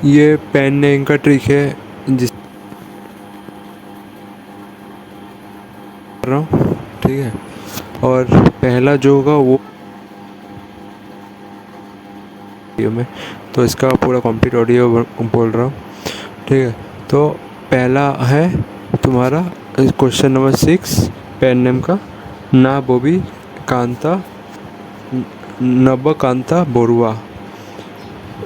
ये pen name का trick है जिस कर रहा हूँ, ठीक है। और पहला जो होगा वो ऑडियो में, तो इसका पूरा कंप्लीट ऑडियो बोल रहा हूँ, ठीक है। तो पहला है तुम्हारा क्वेश्चन नंबर 6 पेन नेम का, ना बोबी कांता नबकांता बोरुआ।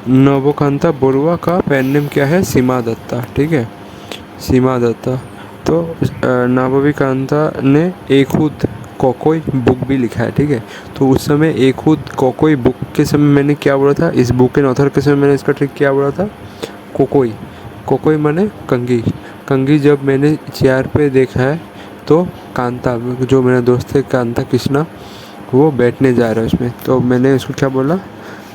नबकांता बोरुआ का पेन नेम क्या है? सीमा दत्ता, ठीक है, सीमा दत्ता। तो नाबोबी कांता ने एक खुद कोकोई बुक भी लिखा है, ठीक है। तो उस समय एक खुद कोकोई बुक के समय मैंने क्या बोला था, इस बुक के ऑथर के समय मैंने इसका ट्रिक क्या बोला था? कोकोई, कोकोई माने कंघी। कंघी जब मैंने चेयर पे देखा है तो कांता, जो मेरा दोस्त है कांता कृष्णा, वो बैठने जा रहा है उसमें, तो मैंने उसको क्या बोला?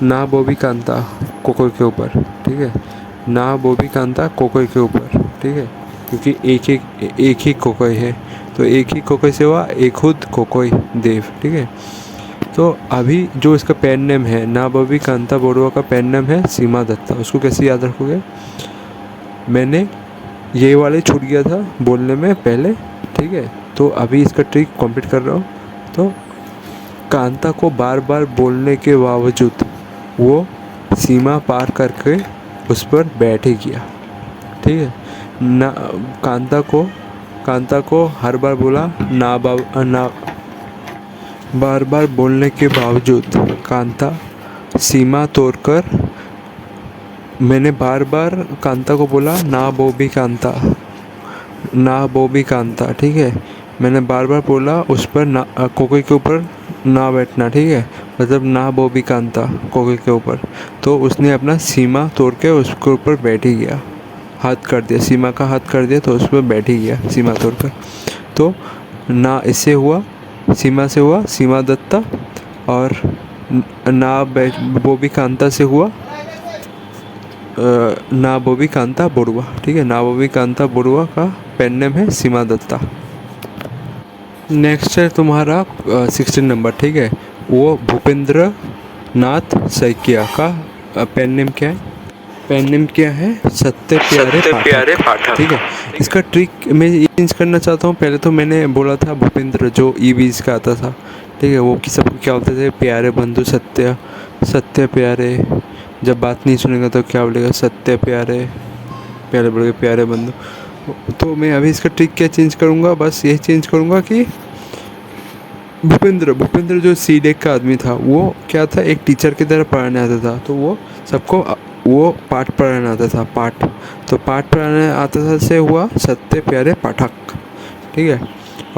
ना बोबी कांता कोकोई के ऊपर, ठीक है, ना बोबी कांता कोकोई के ऊपर, ठीक है, क्योंकि एक ही कोकोई है, तो एक ही कोकोई से हुआ एक खुद कोकोई देव, ठीक है। तो अभी जो इसका पेन नेम है ना बोबी कांता बोरुआ का पेन नेम है सीमा दत्ता। उसको कैसे याद रखोगे? मैंने ये वाले छूट गया था बोलने में पहले, ठीक है। तो अभी इसका ट्रिक कंप्लीट कर रहा हूँ। तो कांता को बार बार बोलने के बावजूद वो सीमा पार करके उस पर बैठ ही गया, ठीक है ना। कांता को हर बार बोला ना, बार बार बोलने के बावजूद कांता सीमा तोड़कर, मैंने बार बार कांता को बोला ना बोबी कांता, ना बोबी कांता, ठीक है। मैंने बार बार बोला उस पर ना, कोकोई के ऊपर ना बैठना, ठीक है, मतलब ना बोबी कांता कोकोई के ऊपर। तो उसने अपना सीमा तोड़ के उसके ऊपर बैठ ही गया, हाथ कर दिया, सीमा का हाथ कर दिया, तो उस पर बैठ ही गया सीमा तोड़कर। तो ना इससे हुआ, सीमा से हुआ सीमा दत्ता, और ना बोबी कांता से हुआ ना बोबी कांता बोरुआ, ठीक है। ना बोबी कांता बोरुआ का पेन नेम है सीमा दत्ता। नेक्स्ट है तुम्हारा 16 नंबर, ठीक है। वो भूपेंद्र नाथ सैकिया का पेन नेम क्या है? पेन नेम क्या है? सत्य प्यारे पाठक, ठीक है। इसका ट्रिक मैं ये चेंज करना चाहता हूँ। पहले तो मैंने बोला था भूपेंद्र, जो ईवीज का आता था, ठीक है, वो कि सबको क्या बोलते थे? प्यारे बंधु सत्य, सत्य प्यारे। जब बात नहीं सुनेगा तो क्या बोलेगा? सत्य प्यारे, प्यारे बोलेगा प्यारे बंधु। तो मैं अभी इसका ट्रिक क्या चेंज करूँगा? बस यही चेंज करूँगा कि भूपेंद्र जो सी डेक का आदमी था, वो क्या था? एक टीचर की तरह पढ़ाने आता था। तो वो सबको वो पाठ पढ़ाने आता था, पाठ। तो पाठ पढ़ाने आता था से हुआ सत्य प्यारे पाठक, ठीक है।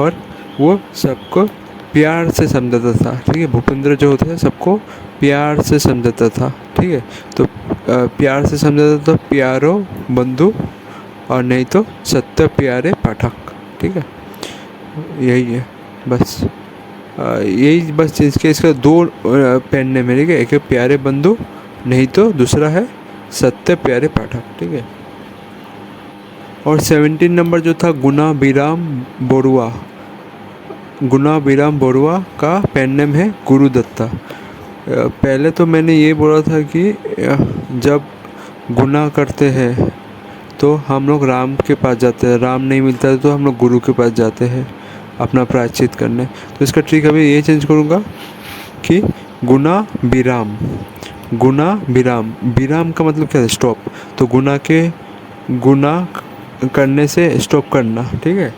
और वो सबको प्यार से समझाता था, ठीक है। भूपेंद्र जो होता है सबको प्यार से समझाता था, ठीक है। तो प्यार से समझाता था, प्यारो बंधु, और नहीं तो सत्य प्यारे पाठक, ठीक है। यही है बस। यही बस चीज़ के इसका दो पेन नेम है, ठीक है। एक है प्यारे बंधु, नहीं तो दूसरा है सत्य प्यारे पाठक, ठीक है। और 17 नंबर जो था गुना बिराम बोरुआ, गुना बिराम बोरुआ का पेन नेम है गुरुदत्ता। पहले तो मैंने ये बोला था कि जब गुनाह करते हैं तो हम लोग राम के पास जाते हैं, राम नहीं मिलता है तो हम लोग गुरु के पास जाते हैं अपना प्रायश्चित करने। तो इसका ट्रिक अभी ये चेंज करूँगा कि गुना विराम, गुना विराम, विराम का मतलब क्या है? स्टॉप। तो गुना करने से स्टॉप करना, ठीक है,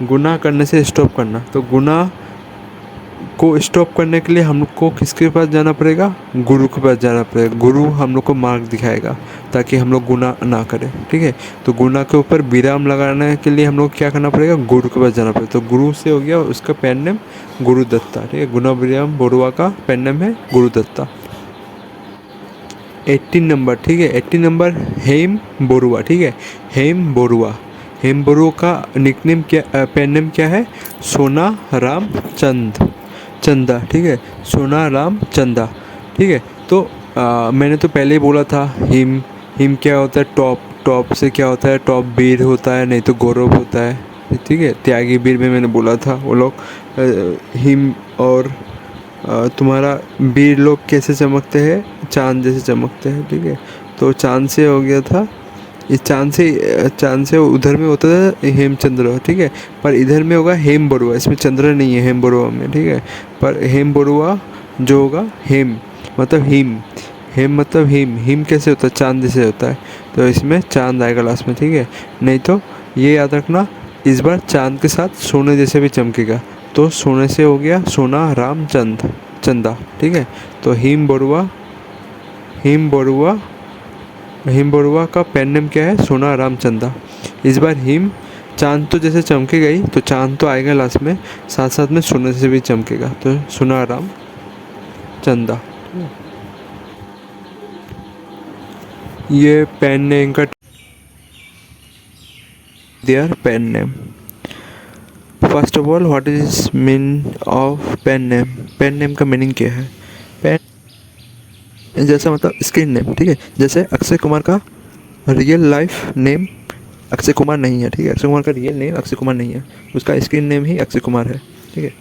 गुनाह करने से स्टॉप करना। तो गुनाह को स्टॉप करने के लिए हम लोग को किसके पास जाना पड़ेगा? गुरु के पास जाना पड़ेगा। गुरु हम लोग को मार्ग दिखाएगा ताकि हम लोग गुनाह ना करें, ठीक है। तो गुनाह के ऊपर विराम लगाने के लिए हम लोग क्या करना पड़ेगा? गुरु के पास जाना पड़ेगा। तो गुरु से हो गया उसका पेन नेम गुरुदत्ता, ठीक है। गुना विराम बोरुआ का पेन नेम है गुरुदत्ता। 18 नंबर, ठीक है, 18 नंबर हेम बोरुआ, ठीक है, हेम बोरुआ। हेम बोरुआ का निकनेम क्या, पेन नेम क्या है? सोना राम चंदा, ठीक है, सोना राम चंदा, ठीक है। तो मैंने तो पहले ही बोला था हिम, हिम क्या होता है? टॉप, टॉप से क्या होता है? टॉप वीर होता है, नहीं तो गौरव होता है, ठीक है। त्यागी वीर में मैंने बोला था वो लोग हिम और तुम्हारा वीर लोग कैसे चमकते हैं, चाँद जैसे चमकते हैं, ठीक है। तो चाँद से हो गया था, इस चाँद से उधर में होता था हेमचंद्र, ठीक है। पर इधर में होगा हेम बरुआ, इसमें चंद्र नहीं है हेम बरुआ में, ठीक है। पर हेम बरुआ जो होगा हेम मतलब हिम, हेम मतलब हिम कैसे होता है, चाँद जैसे होता है, तो इसमें चाँद आएगा लास्ट में, ठीक है। नहीं तो ये याद रखना, इस बार चाँद के साथ सोने जैसे भी चमकेगा, तो सोने से हो गया सोना रामचंद चंदा, ठीक है। तो हिम बरुआ का पेन नेम क्या है, सोना रामचंदा। इस बार हिम चाँद तो जैसे चमकेगा ही, तो चाँद तो आएगा लास्ट में, साथ साथ में सोने से भी चमकेगा, तो सोना राम चंदा। ये पेन नेम का their pen name. First of all what is mean of pen name, pen name का मीनिंग क्या है। पेन जैसा मतलब स्क्रीन नेम, ठीक है। जैसे अक्षय कुमार का real life name Akshay Kumar नहीं है, ठीक है। अक्षय कुमार का रियल नेम अक्षय कुमार नहीं है, उसका स्क्रीन नेम ही अक्षय कुमार है, ठीक है।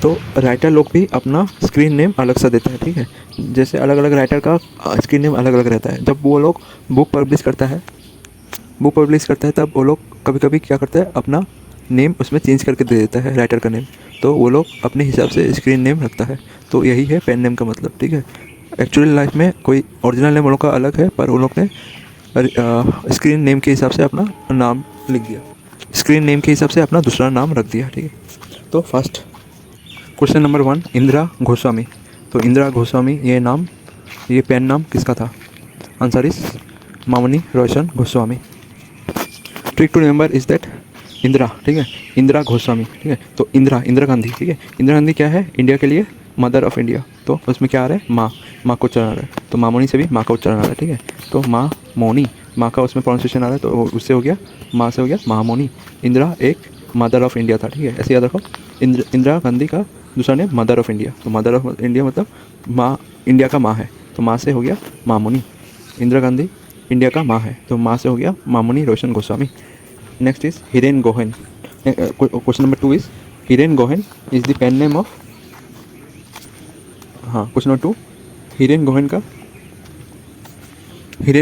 तो राइटर लोग भी अपना स्क्रीन नेम अलग सा देते हैं, ठीक है। जैसे अलग अलग राइटर का स्क्रीन नेम अलग अलग रहता है। जब वो लोग बुक पब्लिश करता है तब वो लोग कभी कभी क्या करते हैं, अपना नेम उसमें चेंज करके दे देता है राइटर का नेम, तो वो लोग अपने हिसाब से स्क्रीन नेम रखता है। तो यही है पेन नेम का मतलब, ठीक है। एक्चुअली लाइफ में कोई ओरिजिनल नेम उन लोग का अलग है, पर उन लोग ने स्क्रीन नेम के हिसाब से अपना नाम लिख दिया, स्क्रीन नेम के हिसाब से अपना दूसरा नाम रख दिया, ठीक है। तो first question number 1, Indira Goswami. तो इंदिरा गोस्वामी ये पेन नाम किसका था। Answer is Mamoni Roshan Goswami. Trick to remember is that Indira, ठीक है, इंदिरा गोस्वामी, ठीक है। तो इंदिरा गांधी, ठीक है। इंदिरा गांधी क्या है, इंडिया के लिए मदर ऑफ इंडिया, तो उसमें क्या आ रहा है, माँ को उच्चारण आ रहा है, तो मामोनी से भी माँ का उच्चारण आ रहा है, ठीक है। तो माँ मोनी, माँ का उसमें प्रोनाउंसिएशन आ रहा है, तो उससे हो गया माँ से हो गया महामोनी। इंदिरा एक मदर ऑफ इंडिया था, ठीक है, ऐसे याद रखो। इंदिरा गांधी का दूसरा नेम मदर ऑफ इंडिया, तो मदर ऑफ इंडिया मतलब माँ, इंडिया का माँ है, तो माँ से हो गया मामोनी। इंदिरा गांधी इंडिया का माँ है, तो माँ से हो गया Mamoni Roshan Goswami. Next is Hiren Gohain. Question number 2 is Hiren Gohain is the pen name of, हाँ question number 2, Hiren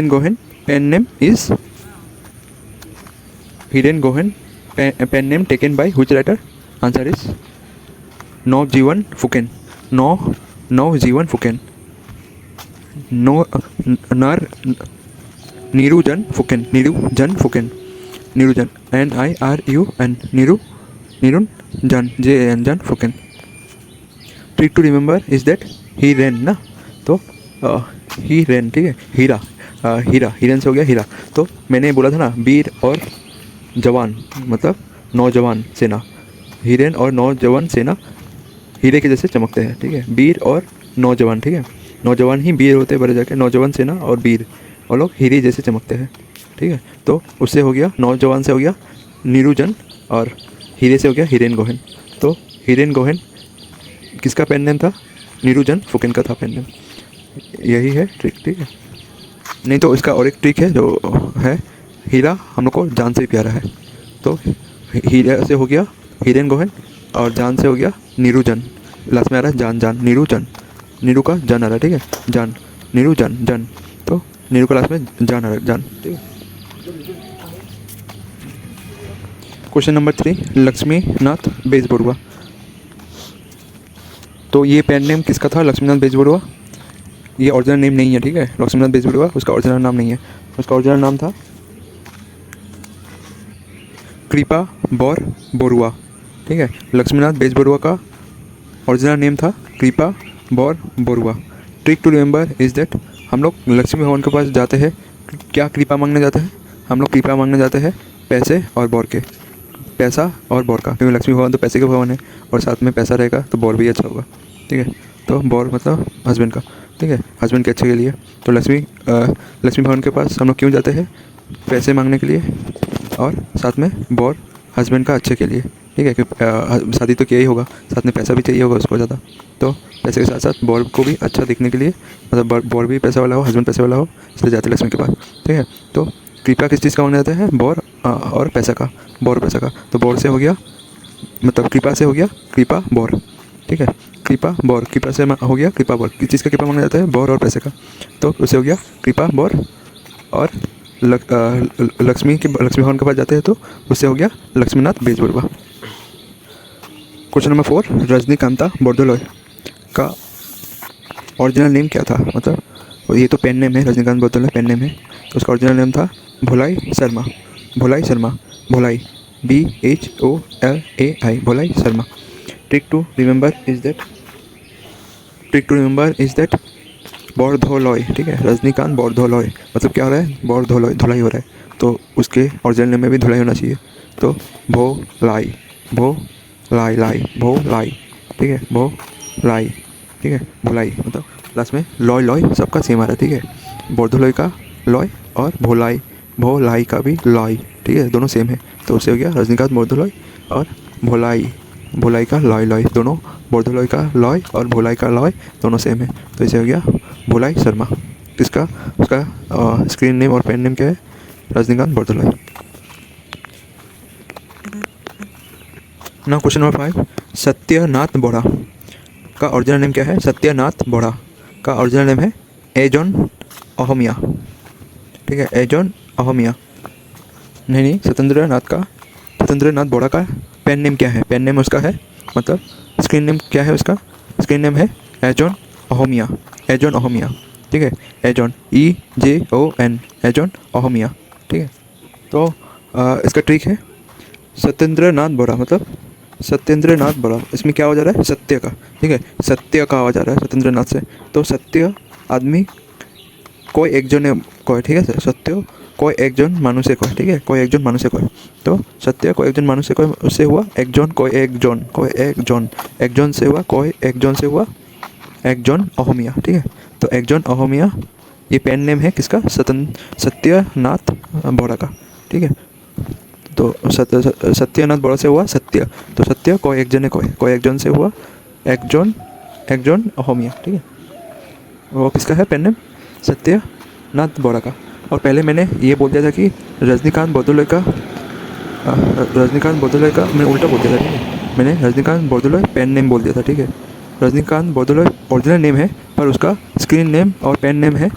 Gohain pen name is, Hiren Gohain pen name taken by which writer. Answer is Nabajiban Phukan, Nabajiban Phukan, Nirujan Phukan, Nirujan NIRUN, Nirujan JAN Phukan. Trick to remember is that ही रेन ना, तो ही रेन, ठीक है। हिरन से हो गया हीरा। तो मैंने बोला था ना, वीर और जवान मतलब नौजवान सेना, हिरन और नौजवान सेना हीरे के जैसे चमकते हैं, ठीक है। वीर और नौजवान, ठीक है, नौजवान ही वीर होते हैं बड़े जाके, नौजवान सेना और वीर और लोग हीरे जैसे चमकते हैं, ठीक है। तो उससे हो गया, नौजवान से हो गया नीरुजन और हीरे से हो गया हिरेन गोहेन। तो हिरेन गोहेन किसका पेन नेम था, नीरुजन फुकेन का था पेन नेम। यही है ट्रिक, ठीक है। नहीं तो इसका और एक ट्रिक है जो है, हीरा हम लोग को जान से भी प्यारा है, तो हीरा से हो गया हिरेन गोहेन और जान से हो गया नीरुजन, लास्ट में आ रहा है जान, नीरू का जन आ रहा है, ठीक है, जान, नीरू जन, तो नीरू का लास्ट में जान आ रहा है, जान, ठीक है। Question number 3, Lakshminath Bezbaroa. तो ये पेन नेम किसका था, लक्ष्मीनाथ बेजबरुआ। ये ओरिजिनल नेम नहीं है, ठीक है, लक्ष्मीनाथ बेजबरुआ उसका ओरिजिनल नाम नहीं है, उसका ओरिजिनल नाम था कृपा बौर बरुआ, ठीक है। लक्ष्मीनाथ बेजबरुआ का ओरिजिनल नेम था Kripa Bor Barua. Trick to remember is that हम लोग लक्ष्मी भगवान के पास जाते हैं, क्या कृपा मांगने जाते हैं, हम लोग कृपा मांगने जाते हैं पैसे और बौर के, पैसा और बौर का, क्योंकि लक्ष्मी भगवान तो पैसे के भगवान है, और साथ में पैसा रहेगा तो बौर भी अच्छा होगा, ठीक है। तो बौर मतलब हस्बैंड का, ठीक है, हस्बैंड के अच्छे के लिए। तो लक्ष्मी भगवान के पास हम लोग क्यों जाते हैं, पैसे मांगने के लिए और साथ में बौर हस्बैंड का अच्छे के लिए, ठीक है, क्योंकि शादी तो किया ही होगा, साथ में पैसा भी चाहिए होगा उसको ज़्यादा, तो पैसे के साथ साथ बौर को भी अच्छा दिखने के लिए, मतलब बौर भी पैसा वाला हो, हस्बैंड पैसे वाला हो, इसलिए जाते हैं लक्ष्मी के पास, ठीक है। तो कृपा किस चीज़ का मांगने जाते हैं, बौर और पैसा का, बौर पैसा का। तो बौर से हो गया मतलब कृपा से हो गया कृपा बौर, ठीक है। कृपा बौर, कृपा से हो गया कृपा बौर। किस चीज़ का कृपा मांगा जाता है? बौर और पैसे का। तो उससे हो गया कृपा बौर। और लक्ष्मी भवन के पास जाते हैं तो उससे हो गया लक्ष्मीनाथ बेजबरुआ। क्वेश्चन नंबर 4, रजनीकांता बोरदोलोई का ओरिजिनल नेम क्या था? मतलब ये तो पेन नेम है, रजनीकांत बोरदोलोई पेन नेम है, तो उसका ओरिजिनल नेम था Bholai Sharma. Bholai Sharma, Bholai BHOLAI, Bholai Sharma. Trick to remember is that Bordoloi, ठीक है, रजनीकांत बोरदोलोई मतलब क्या हो रहा है? बोरदोलोई, धुलाई हो रहा है, तो उसके ओरिजिनल नेम में भी धुलाई होना चाहिए। तो भोलाई, भोलाई, ठीक है, भोलाई, ठीक है, भोलाई मतलब लास्ट में लॉय सबका सेम आ रहा है, ठीक है। बोरदोलोई का लॉय और भोलाई का भी लॉय, ठीक है, दोनों सेम है। तो उससे हो गया रजनीकांत बोरदोलोई और भोलाई का लॉय, दोनों बोरदोलोई का लॉय और भोलाई का लॉय दोनों सेम है, तो इसे हो गया भोलाई शर्मा। किसका? उसका स्क्रीन नेम और पेन नेम क्या है? Rajanikanta Bordoloi. Now question number 5, Satyanath Bora का ओरिजिनल नेम क्या है? सत्यनाथ बोरा का ओरिजिनल नेम है एजॉन अहोमिया, ठीक है, एजॉन अहोमिया। नहीं, सत्येंद्रनाथ बोरा का पेन नेम क्या है? पेन नेम उसका है, मतलब स्क्रीन नेम क्या है उसका? स्क्रीन नेम है एजॉन अहोमिया, ठीक है, एजॉन EJON, एजॉन अहोमिया, ठीक है। तो इसका ट्रिक है सत्येंद्रनाथ बोरा, मतलब सत्येंद्रनाथ बोरा, इसमें क्या हो जा रहा है? सत्य का, ठीक है, सत्य का आवाज आ रहा है सत्येंद्रनाथ से, तो सत्य आदमी कोई एक जन को, ठीक है, सत्य कोई एक जन मानुष्य को, ठीक है, कोई एक जन मानुष्य को, तो सत्य कोई एक जन मानुष्य को, उससे हुआ एक जन, कोई एक जन से हुआ कोई एक जन से हुआ एक जन अहोमिया, ठीक है। तो एक जन अहोमिया ये पेन नेम है किसका? सत्यनाथ बोरा का, ठीक है। तो सत्यनाथ बोरा से हुआ सत्य, तो सत्य कोई एक जन कोई एक जन से हुआ एक जन अहोमिया, ठीक है। वो किसका है पेन नेम? सत्यनाथ बोरा का। और पहले मैंने ये बोल दिया था कि रजनीकांत बोरदोलोई का मैंने उल्टा बोल दिया था, ठीक है। मैंने रजनीकांत बोरदोलोई पेन नेम बोल दिया था, ठीक है। रजनीकांत बोरदोलोई ओरिजिनल नेम है, पर उसका स्क्रीन नेम और पेन नेम है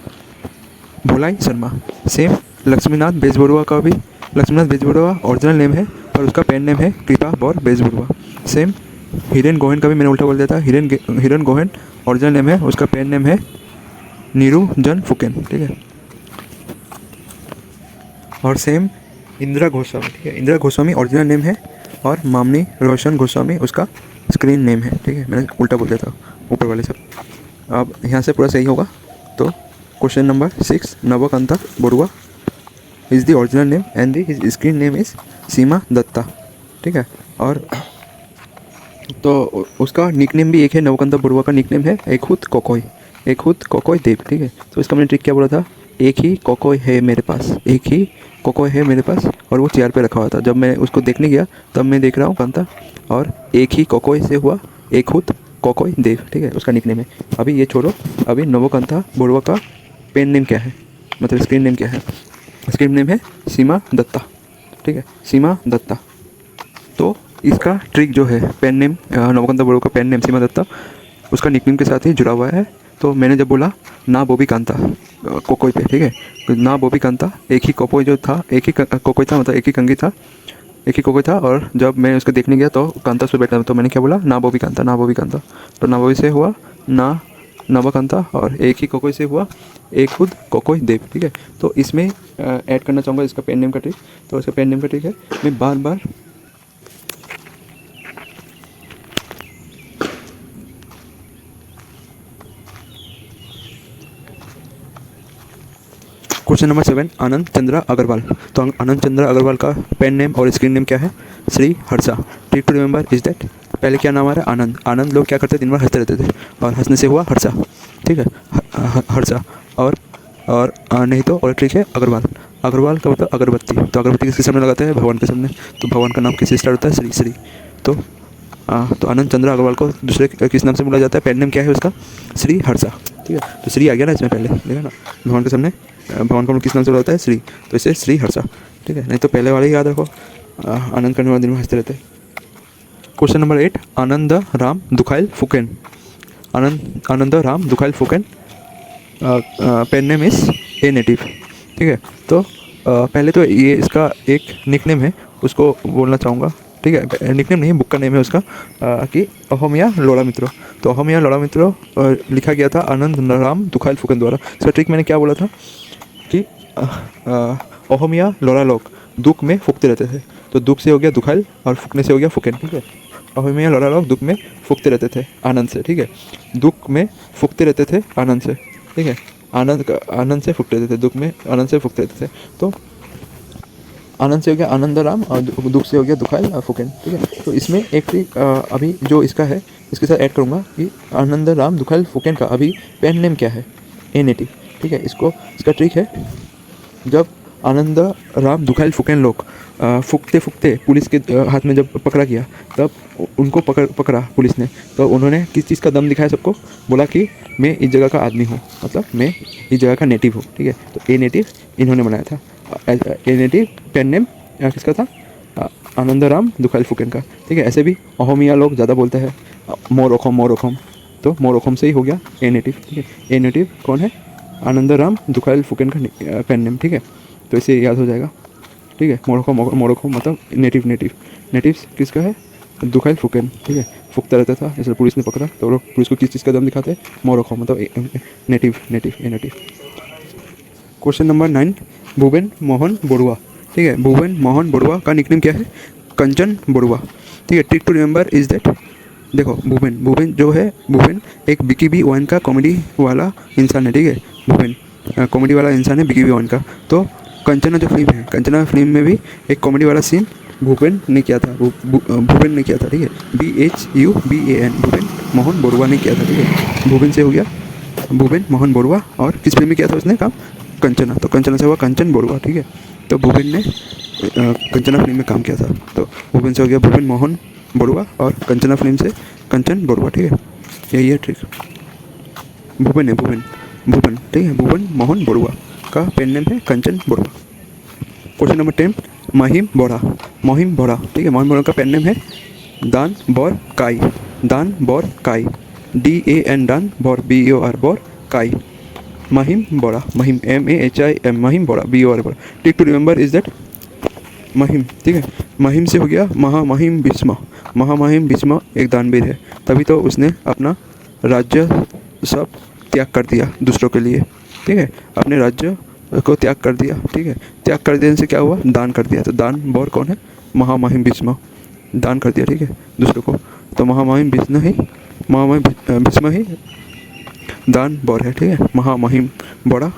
भोलाई शर्मा। सेम लक्ष्मीनाथ बेजबरुआ का भी लक्ष्मीनाथ बेजबरुआ ओरिजिनल नेम है, पर उसका पेन नेम है कृपा बौर बेजबरुआ। सेम हिरेन गोहेन का भी मैंने उल्टा बोल दिया था, हिरेन गोहेन ओरिजिनल नेम है, उसका पेन नेम है नीरूजन फुकेन, ठीक है। और सेम इंदिरा गोस्वामी, ठीक है, इंदिरा गोस्वामी ओरिजिनल नेम है और मामनी रोशन गोस्वामी उसका स्क्रीन नेम है, ठीक है। मैंने उल्टा बोल दिया था ऊपर वाले सब। अब यहाँ से पूरा सही होगा। तो question number 6, Nabakanta Barua is the original name and his screen name is Seema Dutta, ठीक है। और तो उसका निकनेम भी एक है, नवकांता बरुआ का निकनेम है एक हुत कोकोई देव, ठीक है। तो इसका मैंने ट्रिक क्या बोला था? एक ही कोकोई है मेरे पास, और वो चेयर पे रखा हुआ था। जब मैं उसको देखने गया तब मैं देख रहा हूँ कांता, और एक ही कोकोई से हुआ एक हुत कोकोई देव, ठीक है, उसका निकनेम है। अभी ये छोड़ो, अभी नवकांता बरुआ का पेन नेम क्या है, मतलब स्क्रीन नेम क्या है? स्क्रीन नेम है सीमा दत्ता, ठीक है, सीमा दत्ता। तो इसका ट्रिक जो है पेन नेम, नवकांता बरुआ का पेन नेम सीमा दत्ता उसका निकनेम के साथ ही जुड़ा हुआ है। तो मैंने जब बोला ना बोबी कांता कोकोई पे, ठीक है, ना बोबी कांता, एक ही कोकोई जो था, एक ही कोकोई था, मतलब एक ही कंगी था, एक ही कोकोई था। और जब मैं उसको देखने गया तो कांता उस पर बैठा, तो मैंने क्या बोला? ना बोबी कांता। तो ना बोबी से हुआ ना नवकांता, और एक ही कोकोई से हुआ एक खुद कोकोई देव, ठीक है। तो इसमें ऐड करना चाहूँगा इसका पेन नेम का ट्रिक। तो इसका पेन नेम का ट्रिक है, मैं बार बार क्वेश्चन नंबर 7, आनंद चंद्रा अग्रवाल। तो आनंद चंद्रा अग्रवाल का पेन नेम और स्क्रीन नेम क्या है? Shri Harsha. Trick to remember is that, पहले क्या नाम आ रहा है? आनंद लोग क्या करते दिन भर हंसते रहते थे, और हंसने से हुआ हर्षा, ठीक है, हर्षा। और नहीं तो और ट्रिक है अग्रवाल का मतलब अगरबत्ती। तो अगरबत्ती किसके सामने लगाते हैं? भगवान के सामने। तो भगवान का नाम किससे स्टार्ट होता है? श्री। तो आनंद चंद्रा अग्रवाल को दूसरे किस नाम से बोला जाता है? पेन नेम क्या है उसका? श्री हर्षा, ठीक है। तो श्री आ गया ना इसमें, पहले देखा ना, भगवान के सामने भगवान को किस नाम से बुलाता है? श्री, तो इसे श्री हर्षा, ठीक है। नहीं तो पहले वाले ही याद रखो, आनंद करने वाले दिन में हंसते रहते हैं। Question number 8, Anand Ram Dhekial फुकेन Anand Ram Dhekial Phukan, pen name is a native. ठीक है, तो पहले तो ये इसका एक निकनेम है, उसको बोलना चाहूँगा। ठीक है, निकनेम नहीं, बुक का नेम है उसका, कि अहोमिया लोड़ा मित्रो। तो अहोमिया लोड़ा मित्रो लिखा गया था आनंद राम दुखाइल फुकेन द्वारा। इसका ट्रिक मैंने क्या बोला था कि अहोमिया लोड़ा लोग दुख में फूकते रहते थे, तो दुख से हो गया दुखाइल और फूकने से हो गया फुकेन। ठीक है, अहोमिया लोड़ा लोग दुख में फूकते रहते थे आनंद से। ठीक है, दुख में फूकते रहते थे आनंद से। ठीक है, आनंद से फूकते रहते थे, दुख में आनंद से फूकते रहते थे। तो आनंद से हो गया आनंद राम और दुख से हो गया दुखाइल और फुकेन। ठीक है, तो इसमें एक ट्रिक अभी जो इसका है इसके साथ ऐड करूँगा कि आनंद राम दुखाइल फुकेन का अभी पेन नेम क्या है, ए नेटिव। ठीक है, इसका ट्रिक है, जब आनंद राम दुखाइल फुकेन लोग फूकते फूकते पुलिस के हाथ में जब पकड़ा गया, तब उनको पकड़ा पुलिस ने, तो उन्होंने किस चीज़ का दम दिखाया सबको, बोला कि मैं इस जगह का आदमी हूँ, मतलब मैं इस जगह का नेटिव हूँ। ठीक है, तो ए नेटिव इन्होंने बनाया था। ए नेटिव पेन नेम किसका था, आनंद राम दुखाइल फुकेन का। ठीक है, ऐसे भी अहोमिया लोग ज़्यादा बोलते हैं मोरोखम, तो मोरोखम से ही हो गया ए नेटिव। ठीक है, ए नेटिव कौन है, आनंद राम दुखाइल फुकेन का पेन नेम। ठीक है, तो इसे याद हो जाएगा। ठीक है, मोरोखम मतलब नेटिव किसका है, दुखाइल फुकेन। ठीक है, फूकता रहता था, इसलिए पुलिस ने पकड़ा, तो लोग पुलिस को किस चीज़ का दम दिखाते हैं, मोरोखम मतलब native. Question number 9, Bhupen Mohan Barua. ठीक है, भूपेन मोहन बरुआ का निकनेम क्या है, कंचन बरुआ। ठीक है, trick to remember is that, देखो भूपेन जो है, भूपेन एक BKB वन का कॉमेडी वाला इंसान है। ठीक है, भूपेन कॉमेडी वाला इंसान है BKB वन का। तो कंचना जो फिल्म है, कंचना फिल्म में भी एक कॉमेडी वाला सीन भूपेन ने किया था, भूपेन ने किया था। ठीक है, BHUBAN, भूपेन मोहन बरुआ ने किया था। ठीक है, भूपेन से हो गया भूपेन मोहन बरुआ, और किस फिल्म में किया था उसने काम, कंचना, तो कंचना से हुआ कंचन बरुआ। ठीक है, तो भूपेन ने कंचना फिल्म में काम किया था, तो भूपेन से हो गया भूपेन मोहन बरुआ, और कंचना फिल्म से कंचन बरुआ। ठीक है, यही है ट्रिक। भूपेन। ठीक है, भूपेन मोहन बरुआ का पेन नेम है कंचन बरुआ। क्वेश्चन नंबर 10, महिम बोरा। ठीक है, महिम बोरा का पेन नेम है दान बोर काई, DAN दान bore BOR Bor Kai, Mahim Bora, Mahim MAHIM, Mahim Bora BOR Bora. Trick to remember is that Mahim. ठीक है, महिम से हो गया महामहिम भीष्म एक दानवीर है, तभी तो उसने अपना राज्य सब त्याग कर दिया दूसरों के लिए। ठीक है, अपने राज्य को त्याग कर दिया। ठीक है, त्याग कर देने से क्या हुआ, दान कर दिया, तो दान बोर कौन है, महामहिम भीष्म, दान कर दिया। ठीक है, दूसरों को, तो महामहिम भीष्म ही दान बोर है। ठीक है, महामहिम बोरा,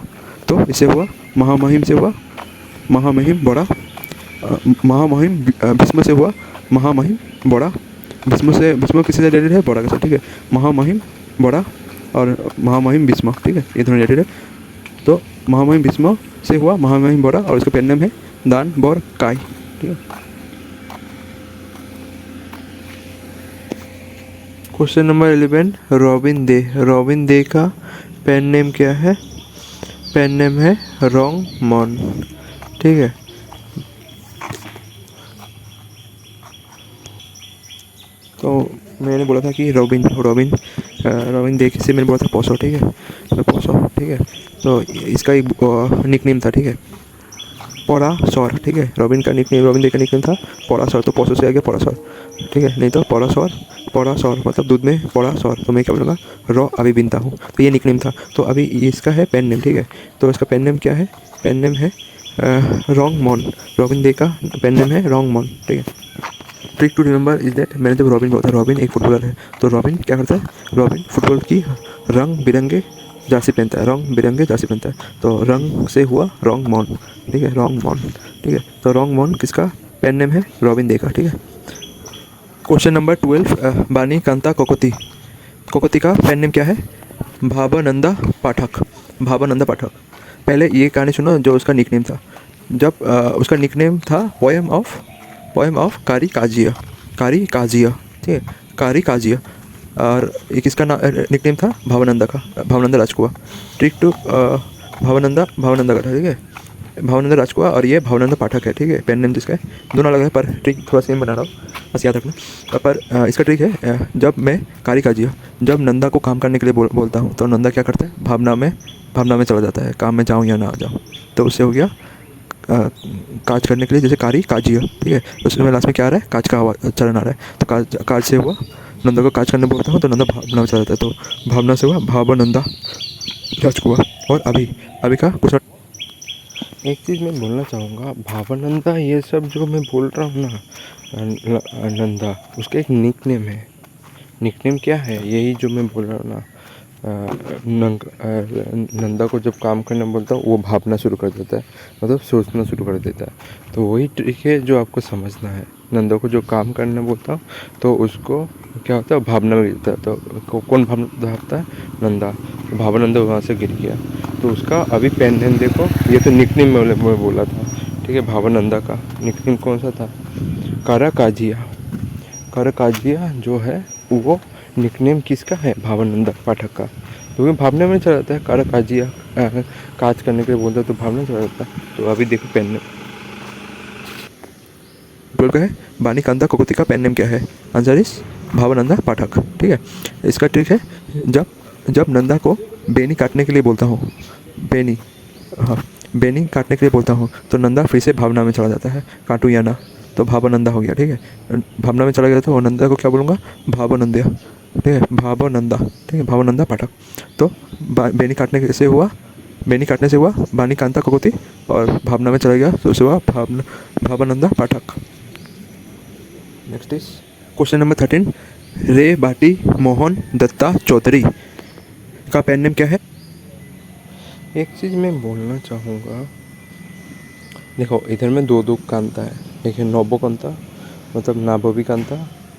तो इसे हुआ महामहिम से हुआ महामहिम बोरा, महामहिम भीष्म से हुआ महामहिम बोरा, भीष्म किसी से रिलेटेड है, बोरा के साथ। ठीक है, महामहिम बोरा और महामहिम भीष्म। ठीक है, ये दोनों रिलेटेड है, तो महामहिम भीष्म से हुआ महामहिम बोरा, और इसका पेन नेम है दान बोर काई। ठीक है, क्वेश्चन नंबर 11, रॉबिन दे का पेन नेम क्या है, पेन नेम है रोंग मॉन। ठीक है, तो मैंने बोला था कि रॉबिन दे से मैंने बोला था पोसो। ठीक है, तो पोसो। ठीक है, तो इसका एक निकनेम था। ठीक है, पोरासौर। ठीक है, रॉबिन दे का निकनेम था पोरासौर, तो पोसो से आ गया पोरासौर। ठीक है, नहीं तो पोरासौर मतलब दूध में पोरासौर, तो मैं क्या बोलूँगा, रॉ अभी बिनता हूँ, तो ये निकनेम था। तो अभी इसका है पेन नेम। ठीक है, तो इसका पेन नेम क्या है, पेन नेम है रोंग मॉन, रॉबिन दे का पेन नेम है रोंग मॉन। ठीक है, trick to remember is that, मैंने जब रॉबिन बोला था, रॉबिन एक फुटबॉलर है, तो रॉबिन क्या करता है, रॉबिन फुटबॉल की रंग बिरंगे जर्सी पहनता है, तो रंग से हुआ रोंग मॉन। ठीक है, रोंग मॉन। ठीक है, तो रोंग मॉन किसका पेन नेम है, रॉबिन दे का। ठीक है, क्वेश्चन नंबर 12, बानी कांता कोकोती का पेन नेम क्या है, भाबानंदा पाठक। पहले ये कहानी सुनो, जो उसका निकनेम था, जब उसका निकनेम था पोएम ऑफ कारी काजिया। ठीक है, कारी काजिया, और एक इसका निकनेम था भावानंदा राजकुआ। ट्रिक टू भावानंदा का था। ठीक है, भावानंद राजकुआ और ये भावानंद पाठक है, ठीक है, पेन नेम जिसका है। दोनों अलग है पर ट्रिक थोड़ा सेम बना रहा हूँ, बस याद रखना। पर इसका ट्रिक है, जब मैं कारी काजिया जब नंदा को काम करने के लिए बोलता हूँ तो नंदा क्या करता है, भावना में चला जाता है, काम में जाऊँ या ना आ जाऊँ। तो उससे हो गया काज करने के लिए, जैसे कारी काजिया, ठीक है, उसमें लास्ट में क्या आ रहा है, काज का आवाज चलन आ रहा है। तो काज से हुआ नंदा को काज करने बोलता हूँ तो नंदा भावना में चला जाता है, तो भावना से हुआ भावानंदा राजकुआ। और अभी का कुछ एक चीज़ मैं बोलना चाहूँगा, भावानंदा ये सब जो मैं बोल रहा हूँ ना, नंदा उसका एक निक नेम है। निक नेम क्या है, यही जो मैं बोल रहा हूँ ना, नंदा को जब काम करना बोलता हूँ वो भावना शुरू कर देता है, मतलब सोचना शुरू कर देता है। तो वही ट्रिक है जो आपको समझना है। नंदा को जो काम करना बोलता हूँ तो उसको क्या होता है, भावना में गिरता है। तो कौन भावता है, नंदा। तो भावानंदा वहाँ से गिर गया। तो उसका अभी पेन नेम देखो, ये तो निकनेम मैं बोला था, ठीक है। भावानंदा का निकनेम कौन सा था, कारा काजिया। कारा काजिया जो है वो निकनेम किसका है, भावानंदा पाठक का। क्योंकि भावना में चला जाता है, कारा काजिया काज करने के लिए बोलता है तो भावना चला जाता है। तो अभी देखो पेन नेम बोल का है, बानी कांता कोकोती का पेन नेम क्या है, आंसर इज भावानंदा पाठक, ठीक है। इसका ट्रिक है, जब नंदा को बेनी काटने के लिए बोलता हूँ, बेनी काटने के लिए बोलता हूँ तो नंदा फिर से भावना में चला जाता है, काटू या ना, तो भावानंदा हो गया, ठीक है। भावना में चला गया तो नंदा को क्या बोलूँगा, भावानंदिया, ठीक है, भावानंदा, ठीक है, भावानंदा पाठक। तो बेनी काटने से हुआ बानी कांता कोकोती, और भावना में चला गया तो उसे हुआ भावानंदा पाठक। नेक्स्ट इज क्वेश्चन नंबर 13, रे बाटी मोहन दत्ता चौधरी का पेन नेम क्या है। एक चीज़ मैं बोलना चाहूँगा, देखो इधर में दो कांता है, एक है नोबो कांता, मतलब नाभवी कांता,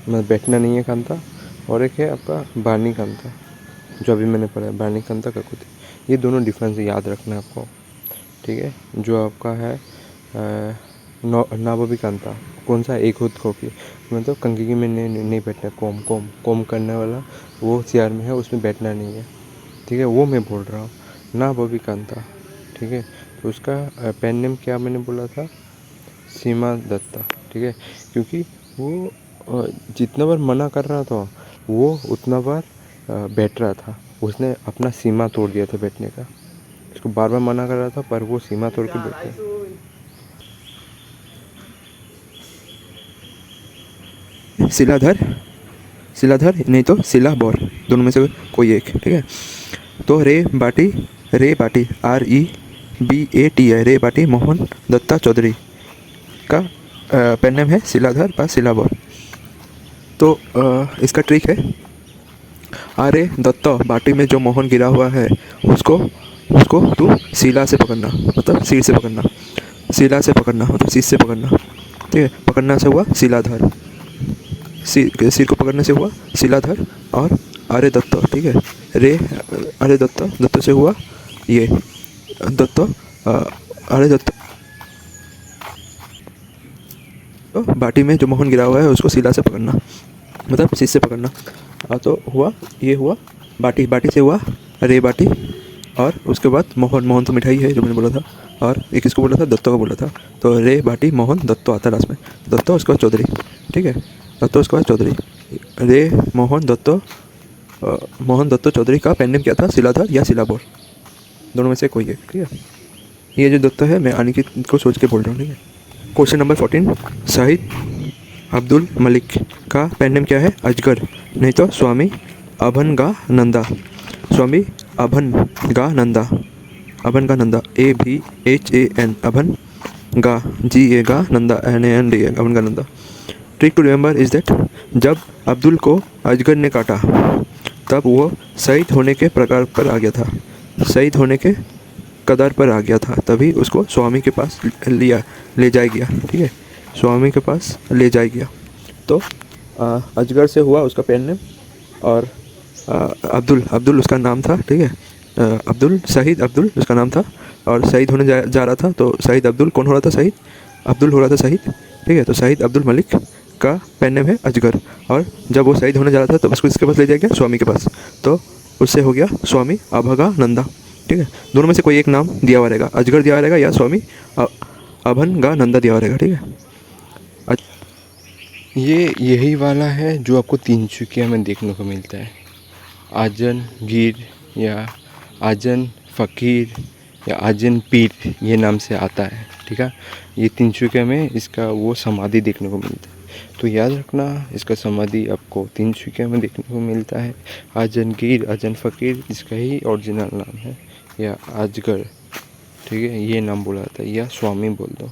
मतलब बैठना नहीं है कांता, और एक है आपका बानी कांता, जो अभी मैंने पढ़ा है, बानी कांता ककुती। ये दोनों डिफरेंस याद रखना है आपको, ठीक है। जो आपका है नाभवी कांता, कौन सा, एक खुद खोपी, मतलब कंगी में नहीं बैठना, कोम करने वाला वो सियार में है, उसमें बैठना नहीं है, ठीक है, वो मैं बोल रहा हूँ, नाभवी कांता, ठीक है। तो उसका पेन नेम क्या मैंने बोला था, सीमा दत्ता, ठीक है। क्योंकि वो जितना बार मना कर रहा था वो उतना बार बैठ रहा था, उसने अपना सीमा तोड़ दिया था बैठने का। उसको बार बार मना कर रहा था पर वो सीमा तोड़ के बैठ गया। शिलाधर नहीं तो शिलाबौर, दोनों में से कोई एक, ठीक है। तो रे बाटी REBATI, रे बाटी मोहन दत्ता चौधरी का पेन नेम है शिलाधर व शिलाबौर। तो इसका ट्रिक है, अरे दत्त, बाटी में जो मोहन गिरा हुआ है उसको तू शिला से पकड़ना, मतलब सिर से पकड़ना, शिला से पकड़ना मतलब सिर से पकड़ना, ठीक है। पकड़ना से हुआ शिलाधर, सिर को पकड़ने से हुआ शिलाधर। और अरे दत्त, ठीक है, अरे दत्त से हुआ ये दत्त, अरे दत्त। तो बाटी में जो मोहन गिरा हुआ है उसको शिला से पकड़ना, मतलब शीश से पकड़ना। तो ये हुआ बाटी से हुआ रे बाटी, और उसके बाद मोहन तो मिठाई है जो मैंने बोला था, और एक इसको बोला था, दत्तो को बोला था। तो रे बाटी मोहन दत्तो आता है लास्ट में, दत्तो उसके बाद चौधरी, ठीक है, दत्तो उसके बाद चौधरी। रे मोहन दत्तो चौधरी का पेन नेम क्या था, शिलाधर या शिलाबौर, दोनों में से कोई है, ठीक है। ये जो दत्तो है मैं अनिकेत को सोच के बोल रहा हूँ, ठीक है। क्वेश्चन नंबर 14, शाहिद अब्दुल मलिक का पेन नेम क्या है, अजगर नहीं तो स्वामी अभनगानंदा, स्वामी अभनगानंदा, ABHAN, Abhan Ga GA Nanda NANDA, Abhaganandha. Trick to remember is that, जब अब्दुल को अजगर ने काटा तब वो शहीद होने के प्रकार पर आ गया था, शहीद होने के कदार पर आ गया था, तभी उसको स्वामी के पास ले जाया गया, ठीक है, स्वामी के पास ले जाया गया। तो अजगर से हुआ उसका पेन नेम, और अब्दुल उसका नाम था, ठीक है, शहीद अब्दुल उसका नाम था, और शहीद होने जा रहा था। तो शहीद अब्दुल कौन हो रहा था, शहीद अब्दुल हो रहा था, शहीद, ठीक है। तो शहीद अब्दुल मलिक का पेन नेम है अजगर, और जब वो शहीद होने जा रहा था तो उसको इसके पास ले जाया गया, स्वामी के पास, तो उससे हो गया स्वामी अभगानंदा, ठीक है, दोनों में से कोई एक नाम दिया हुआ रहेगा, अजगर दिया हुआ रहेगा या स्वामी अभंगानंदा दिया हुआ रहेगा। ठीक है, ये यही वाला है जो आपको तिनसुकिया में देखने को मिलता है। आजन गिर या आजन फ़कीर या आजन पीर ये नाम से आता है। ठीक है, ये तिनसुकिया में इसका वो समाधि देखने को मिलता है। तो याद रखना, इसका समाधि आपको तिनसुकिया में देखने को मिलता है। आजन गिर आजन फ़कीर इसका ही ओरिजिनल नाम है, या अजगर। ठीक है, ये नाम बोला जाता है, या स्वामी बोल दो।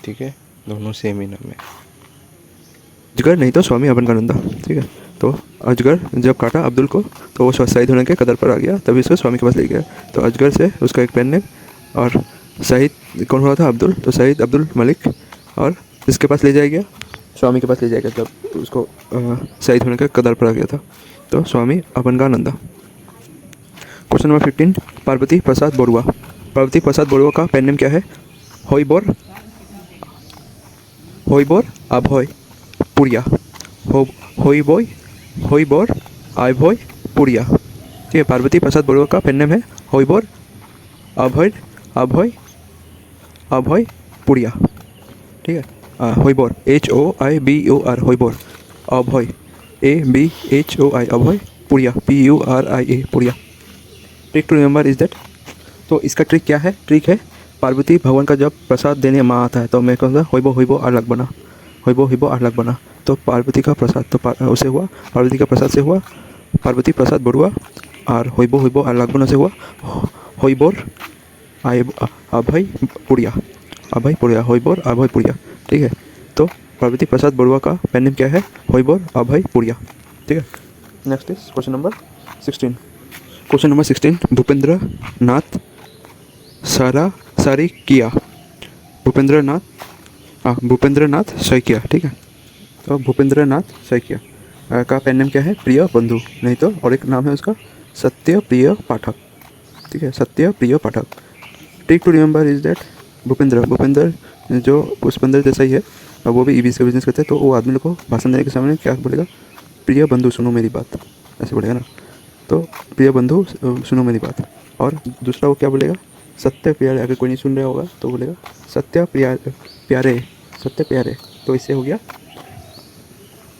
ठीक है, दोनों सेम ही नाम है। अजगर नहीं तो स्वामी अभंगानंदा। ठीक है, तो अजगर जब काटा अब्दुल को तो वो शहीद होने के कदर पर आ गया, तभी उसको स्वामी के पास ले गया। तो अजगर से उसका एक पेन नेम, और शहीद कौन हुआ था? अब्दुल। तो शहीद अब्दुल मलिक, और इसके पास ले जाया गया, स्वामी के पास ले जाया गया जब उसको शहीद होने के कदर पर आ गया था। तो स्वामी अभंगानंदा। क्वेश्चन नंबर 15, पार्वती प्रसाद बरुआ। पार्वती प्रसाद बरुआ का पेन नेम क्या है? होइबोर अभय पुरिया। होइबोर अभय पुरिया। ठीक है, पार्वती प्रसाद बरुआ का पेन नेम है होइबोर अभय पुरिया। ठीक है, होइबोर HOIBOR होइबोर, Abhay ABHOI Abhay, Puria PURIA Puria. Trick to remember is that, तो इसका ट्रिक क्या है? ट्रिक है, पार्वती भगवान का जब प्रसाद देने माँ आता है तो मैं कहूँगा होइबो अलग बना, होइबो अलग बना। तो पार्वती का प्रसाद तो उसे हुआ, पार्वती का प्रसाद से हुआ पार्वती प्रसाद बरुआ, और होइबो अलग बना से हुआ होइबोर अभय पुरिया, होइबोर अभय पुरिया। ठीक है, तो पार्वती प्रसाद बरुआ का पेन नेम क्या है? होइबोर अभय पुरिया। ठीक है, next is question number 16। Question number 16, Bhupendra Nath Sarikiya. Bhupendra Nath Saikia. ठीक है, तो भूपेंद्र नाथ सैकिया का पेन नेम क्या है? प्रिय बंधु, नहीं तो और एक नाम है उसका सत्य प्रिय पाठक। ठीक है, Satya Priya Pathak. Trick to remember is that, Bhupendra जो पुष्पेंद्र जैसा ही है, वो भी EBC का बिजनेस करते हैं। तो वो आदमी को भाषण देने के सामने क्या बोलेगा? प्रिय बंधु सुनो मेरी बात, ऐसे बोलेगा ना। तो प्रिय बंधु सुनो मेरी बात। और दूसरा वो क्या बोलेगा? सत्य प्यारे। अगर कोई नहीं सुन रहा होगा तो बोलेगा सत्य प्यारे। तो इससे हो गया,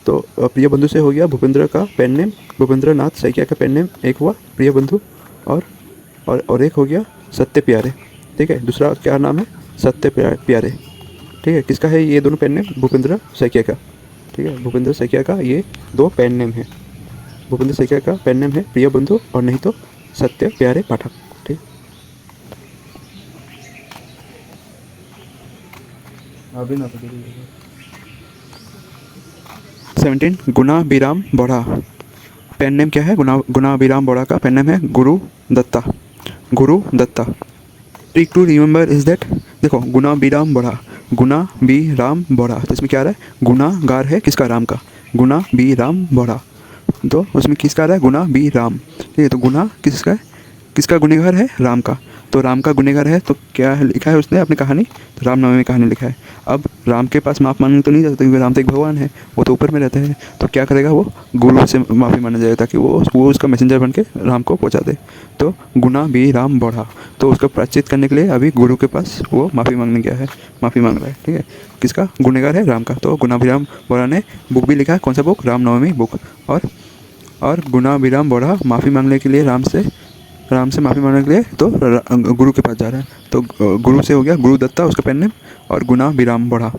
तो प्रिय बंधु से हो गया भूपेंद्र का पेन नेम, भूपेंद्र नाथ सैकिया का पेन नेम एक हुआ प्रिय बंधु, और एक हो गया सत्य प्यारे। ठीक है, दूसरा क्या नाम है? सत्य प्यारे। ठीक है, किसका है ये दोनों पेन नेम? भूपेंद्र सैकिया का। ठीक है, भूपेंद्र सैकिया का ये दो पेन नेम है। भूपेंद्र सैकिया का पेन नेम है प्रिय बंधु, और नहीं तो सत्य प्यारे पाठक। ठीक, अभी ना 17, गुना बिराम बोड़ा। पेन नेम क्या है? गुना बिराम बोड़ा का पेन नेम है Guru Dutta. Trick to remember is that, देखो गुना बिराम बोड़ा, तो इसमें क्या आ रहा है? गुनागार है किसका? राम का। गुना बिराम बोड़ा, तो उसमें किसका आ रहा है? गुना बी राम। ठीक है, तो गुना किसका है? किसका गुनहगार है? राम का। तो राम का गुनहगार है, तो क्या लिखा है उसने अपनी कहानी? तो रामनामे में कहानी लिखा है। अब राम के पास माफ़ मांगने तो नहीं जा सकते, क्योंकि राम तो एक भगवान है, वो तो ऊपर में रहते हैं। तो क्या करेगा? वो गुरु से माफ़ी मांगने जाएगा, ताकि वो उसका मैसेंजर बन के राम को पहुँचा दे। तो गुना भी राम बढ़ा, तो उसका प्रायश्चित करने के लिए अभी गुरु के पास वो माफ़ी मांगने गया है, माफ़ी मांग रहा है। ठीक है, किसका गुनहगार है? राम का। तो गुना भी राम बोरा ने बुक भी लिखा है, कौन सा बुक? रामनवमी बुक। और गुना बिराम बोरा माफ़ी मांगने के लिए राम से माफ़ी मांगने के लिए तो गुरु के पास जा रहा है। तो गुरु से हो गया गुरु दत्ता उसका पेन नेम, और गुना बिराम बोरा।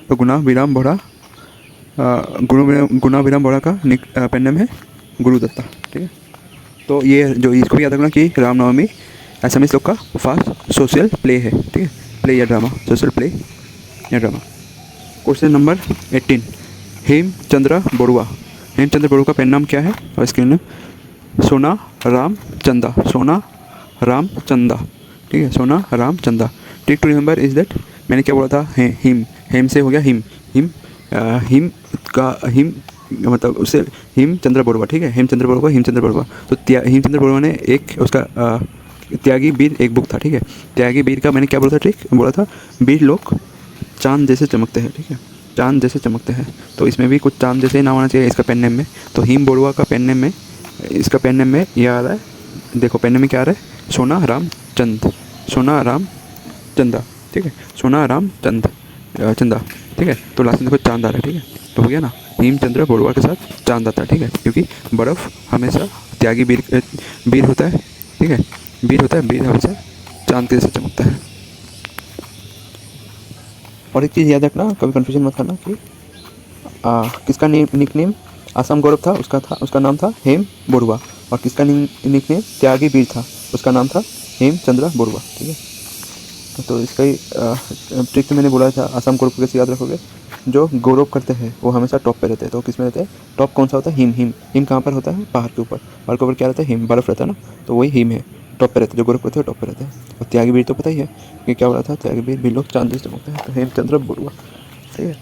तो गुना बिराम बोरा का पेन नेम है गुरु दत्ता। ठीक है, तो ये जो इसको भी याद रखना कि रामनवमी असमीज लोग का फास्ट सोशल प्ले है। ठीक है, प्ले या ड्रामा, सोशल प्ले या drama. Question number 18, Hemchandra Barua का पेन नाम क्या है? और इसके नेम सोना राम चंदा। ठीक है, Sona Ram Chanda. Trick to remember is that, मैंने क्या बोला था? हेम से हो गया हिम मतलब उससे हेमचंद्र बरुआ। ठीक है, हेमचंद्र बरुआ। तो हेमचंद्र बरुआ ने एक उसका त्यागी वीर एक बुक था। ठीक है, त्यागी वीर का मैंने क्या बोला था? ट्रिक बोला था, वीर लोग चांद जैसे चमकते हैं। ठीक है, चांद जैसे चमकते हैं, तो इसमें भी कुछ चांद जैसे नाम आना चाहिए इसका पेन नेम में। तो हिम बरुआ का पेन नेम में, इसका पेन नेम में यह आ रहा है देखो पेन नेम में क्या आ रहा है, सोना राम चंद, सोना राम चंदा, ठीक है, सोना राम चंदा, ठीक है। तो लास्ट में देखो चांद आ रहा है, ठीक है, तो हो गया ना, हेमचंद्र बरुआ के साथ चांद आता है, ठीक है, क्योंकि बर्फ़ हमेशा त्यागी वीर होता है, ठीक है, वीर होता है, वीर हमेशा चांद के जैसे चमकता है। और एक चीज़ याद रखना, कभी कन्फ्यूजन मत करना कि किसका निक नेम आसाम गौरव था, उसका नाम था हेम बरुआ, और किसका निक नेम त्यागी वीर था, उसका नाम था हेमचंद्र बरुआ, ठीक है। तो इसका ही ट्रिक तो मैंने बोला था, आसाम गौरव को कैसे याद रखोगे, जो गौरव करते हैं वो हमेशा टॉप पे रहते हैं, तो किस में रहते हैं, टॉप कौन सा होता है, हिम कहाँ पर होता है, पहाड़ के ऊपर, पहाड़ के ऊपर क्या रहता है, हिम, बर्फ़ रहता है ना, तो वही हिम है, टॉप पे रहते हैं, जो गौरव करते हैं टॉप पे रहते हैं। और त्यागी वीर तो पता ही है कि क्या बोला था, त्यागी वीर भी लोग चांद से चमकते हैं, तो हेमचंद्र बरुआ, ठीक है।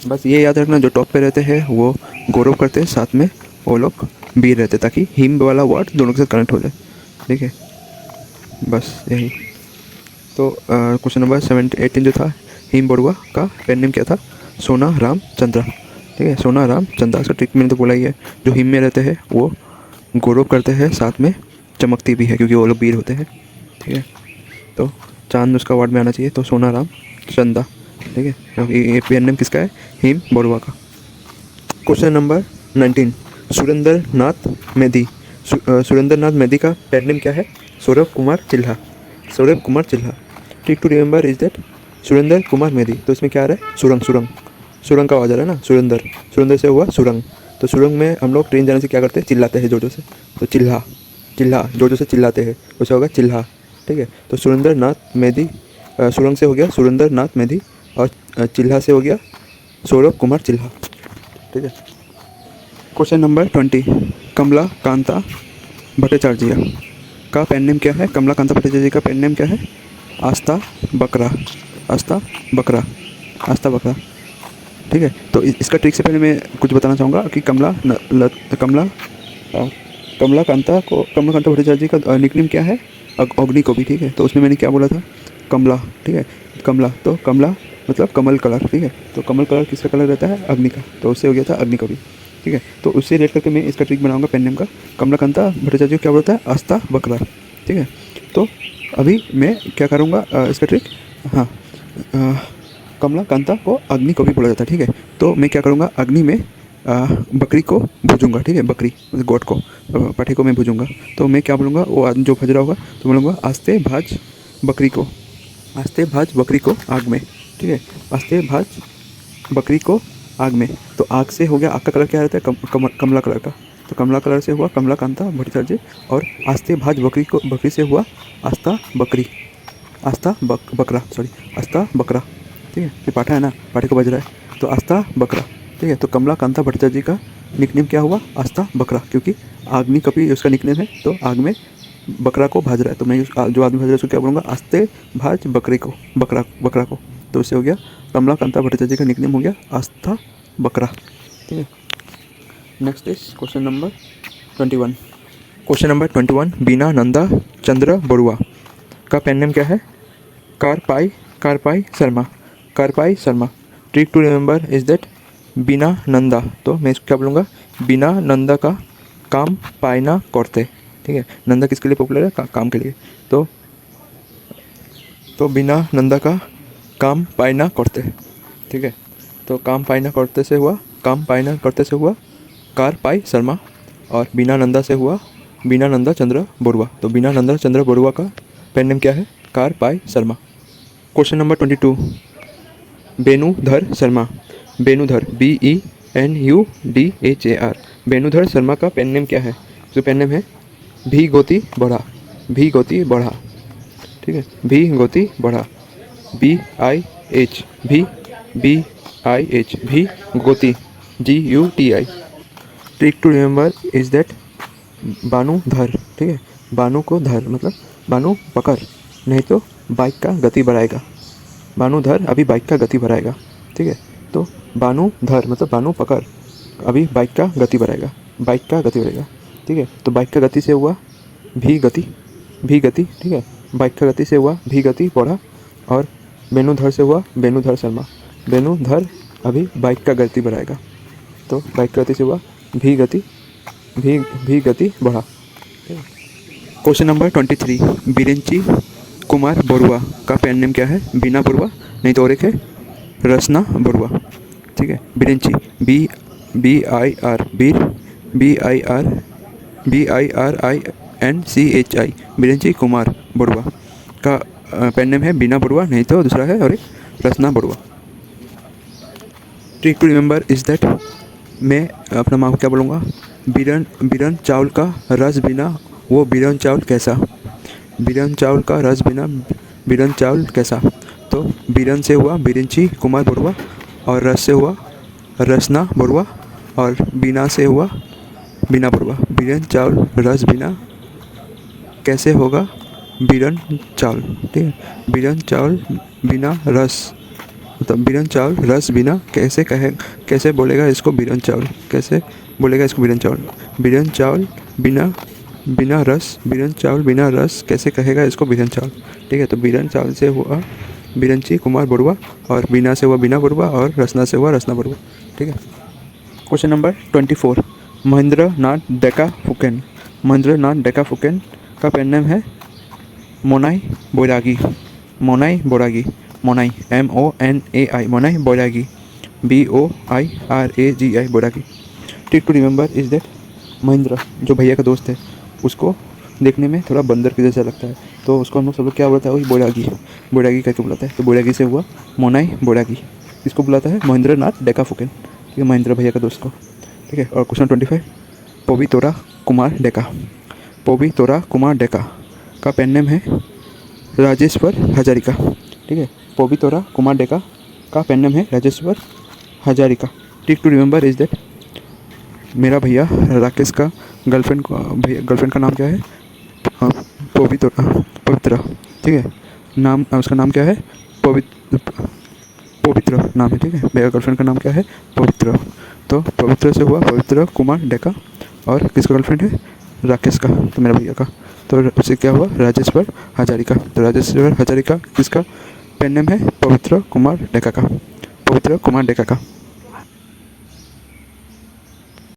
बस ये याद रखना, जो टॉप पे रहते हैं वो गौरव करते हैं, साथ में वो लोग वीर रहते हैं, ताकि हिम वाला वर्ड दोनों के साथ कनेक्ट हो जाए, ठीक है, बस यही। तो क्वेश्चन नंबर 18 जो था, हेम बरुआ का पेन नेम क्या था, सोना राम चंद्रा, ठीक है, सोना राम चंद्रा। इसका ट्रिक मैंने तो बोला ही है, जो हिम में रहते हैं वो गौरव करते हैं, साथ में चमकती भी है, क्योंकि वो लोग वीर होते हैं, ठीक है। तो चांद उसका वर्ड में आना चाहिए, तो सोना राम चंदा, ठीक है, क्योंकि ये पेन नेम किसका है, हेम बरुआ का। क्वेश्चन नंबर 19, सुरेंद्र नाथ मेधी, सुरेंद्र नाथ मेधी का पेन नेम क्या है, Saurabh Kumar Chilha, Saurabh Kumar Chilha. Trick to remember is that Surendra Kumar Medhi, तो इसमें क्या आ रहा है, सुरंग का आवाज़ आ रहा है ना, सुरेंद्र से हुआ सुरंग, तो सुरंग में हम लोग ट्रेन जाने से क्या करते हैं, चिल्लाते हैं जोर से, तो चिल्हा जोर से चिल्लाते हैं, उसे होगा चिल्हा, ठीक है। तो सुरेंद्र नाथ मेधी, सुरंग से हो गया सुरेंद्र नाथ मेधी, और चिल्हा से हो गया सौरभ कुमार चिल्हा, ठीक है। क्वेश्चन नंबर 20, कमला कांता भट्टाचार्य का पेन नेम क्या है, कमला कांता भट्टाचार्य का पेन नेम क्या है, आस्था बकरा, ठीक है। तो इसका ट्रिक से पहले मैं कुछ बताना चाहूँगा कि कमला कांता भट्टाचार्य का निकनेम क्या है, अग्नि को भी, ठीक है। तो उसमें मैंने क्या बोला था, कमला, ठीक है, तो कमला मतलब कमल कलर, ठीक है, तो कमल कलर किसका कलर रहता है, अग्नि का, तो उससे हो गया था अग्नि कवि, ठीक है। तो उससे रिलेट करके मैं इसका ट्रिक बनाऊंगा पेन नेम का, कमला कांता भट्टाचार्य क्या बोलता है, आस्था बकरा, ठीक है। तो अभी मैं क्या करूँगा, इसका ट्रिक, हाँ, कमला कांता को अग्नि कवि बोला जाता है, ठीक है। तो मैं क्या करूँगा, अग्नि में बकरी को भूजूंगा, ठीक है, बकरी मतलब गोट को, पाठे को मैं भूजूंगा, तो मैं क्या बोलूँगा, वो आदमी जो भज रहा होगा तो बोलूँगा, आस्ते भाज बकरी को आग में, ठीक है, आस्ते भाज बकरी को आग में। तो आग से हो गया, आग का कलर क्या रहता है, कमला कलर का, तो कमला कलर से हुआ कमला कांता भट्टाचार्य, और आस्ते भाज बकरी से हुआ आस्था बकरा, ठीक है, ये पाठा है ना, पाठे को बज रहा है, तो आस्था बकरा, ठीक है। तो कमला कांता भट्टाचार्य का निकनेम क्या हुआ, आस्था बकरा, क्योंकि अग्नि कवि उसका निकनेम है, तो आग में बकरा को भाज रहा है, तो मैं जो आदमी भाज रहा है उसको क्या बोलूँगा, आस्ते भाज बकरे को, बकरा को, तो उससे हो गया कमला कांता भट्टाचार्य का निकनेम हो गया आस्था बकरा, ठीक है। Next is question number 21, Bina Nanda Chandra Barua का पेन नेम क्या है, Karpai Sharma. Trick to remember is that Bina Nanda, तो मैं इसको क्या बोलूँगा, बीना नंदा का काम पायना करते, ठीक है, नंदा किसके लिए पॉपुलर है, काम के लिए, तो बिना नंदा का काम पायना करते, ठीक है। तो काम पायना करते से हुआ कारपाई शर्मा, और बिना नंदा से हुआ बीना नंदा चंद्र बरुआ, तो बीना नंदा चंद्र बरुआ का पेन नेम क्या है, Karpai Sharma. Question number 22, Benudhar Sharma, BENUDHAR, Benudhar Sharma का पेन नेम क्या है, जो पेन नेम है भी गोती बढ़ा, ठीक है, भी गोती बढ़ा, BIH, भी Guti, GUTI। Trick to remember is that Banudhar, ठीक है, बानु को धर मतलब बानु पकड़, नहीं तो बाइक का गति बढ़ाएगा, बानुधर अभी बाइक का गति बढ़ाएगा, ठीक है। तो बानुधर मतलब बानु पकड़, अभी बाइक का गति बढ़ाएगा, ठीक है। तो बाइक का गति से हुआ भी गति, ठीक है, बाइक का गति से हुआ भी गति बढ़ा, और बेनुधर से हुआ बेनुधर शर्मा, बेनुधर अभी बाइक का गति बढ़ाएगा, तो बाइक का गति से हुआ भी गति बढ़ा, क्वेश्चन नंबर 23, बिरेंची कुमार बरुआ का पेन नेम क्या है? बीना बरुआ, नहीं तो और एक है रसना बरुआ। ठीक है, बिरेंची BIR बीर BIRINCHI बिरेंची कुमार बरुआ का पेन नेम है बीना बरुआ, नहीं तो दूसरा है और एक Rasna Barua. Trick to remember is that, मैं अपना नाम क्या बोलूँगा? बिरन चावल का रस बिना वो बिरन चावल कैसा? बिरन चावल का रस बिना बिरन चावल कैसा? तो बिरन से हुआ बिरेंची कुमार बरुआ, और रस से हुआ रसना बरुआ, और बिना से हुआ बिना बरुआ। बिरन चावल रस बिना कैसे होगा? बिरन चावल। ठीक है, बिरन चावल बिना रस, मतलब बिरन चावल रस बिना कैसे बोलेगा इसको बिरन चावल? कैसे बोलेगा इसको बिरन चावल? बिरन चावल बिना रस, बिरन चावल बिना रस कैसे कहेगा इसको बिरन चावल? ठीक है, तो बिरन चावल से हुआ बिरंची कुमार बरुआ, और बिना से हुआ बिना बरुआ, और रसना से हुआ रसना बरुआ। ठीक है। क्वेश्चन नंबर 24, महेंद्र नाथ डेका फुकेन का पेन नेम है Monai Bairagi. Monai MONAI Monai Bairagi BOIRAGI Bairagi. Trick to remember is that, Mahendra जो भैया का दोस्त है उसको देखने में थोड़ा बंदर की जैसा लगता है, तो उसको हम लोग सब लोग क्या बोलता है? वही बोरागी करके बुलाता है। तो बोरागी से हुआ मोनाई बोरागी। इसको बुलाता है महेंद्र नाथ डेका फुकेन। ठीक है, महेंद्र भैया का दोस्त को। ठीक है, और क्वेश्चन 25, पवितोरा कुमार डेका का पेन नेम है राजेश्वर हजारिका। ठीक है, पवितोरा कुमार डेका का पेन नेम है Rajeshwar Hazarika. Trick to remember is that, मेरा भैया राकेश का गर्लफ्रेंड का नाम क्या है? पवित्रा। ठीक है, नाम उसका नाम क्या है? पवित्र नाम है। ठीक है, मेरा गर्लफ्रेंड का नाम क्या है? पवित्र। तो पवित्र से हुआ पवित्र कुमार डेका, और किसका गर्लफ्रेंड है? राकेश का, तो मेरा भैया का। तो उससे क्या हुआ? राजेश्वर हजारिका। तो राजेश्वर हजारिका किसका पेन नेम है? पवित्र कुमार डेका का।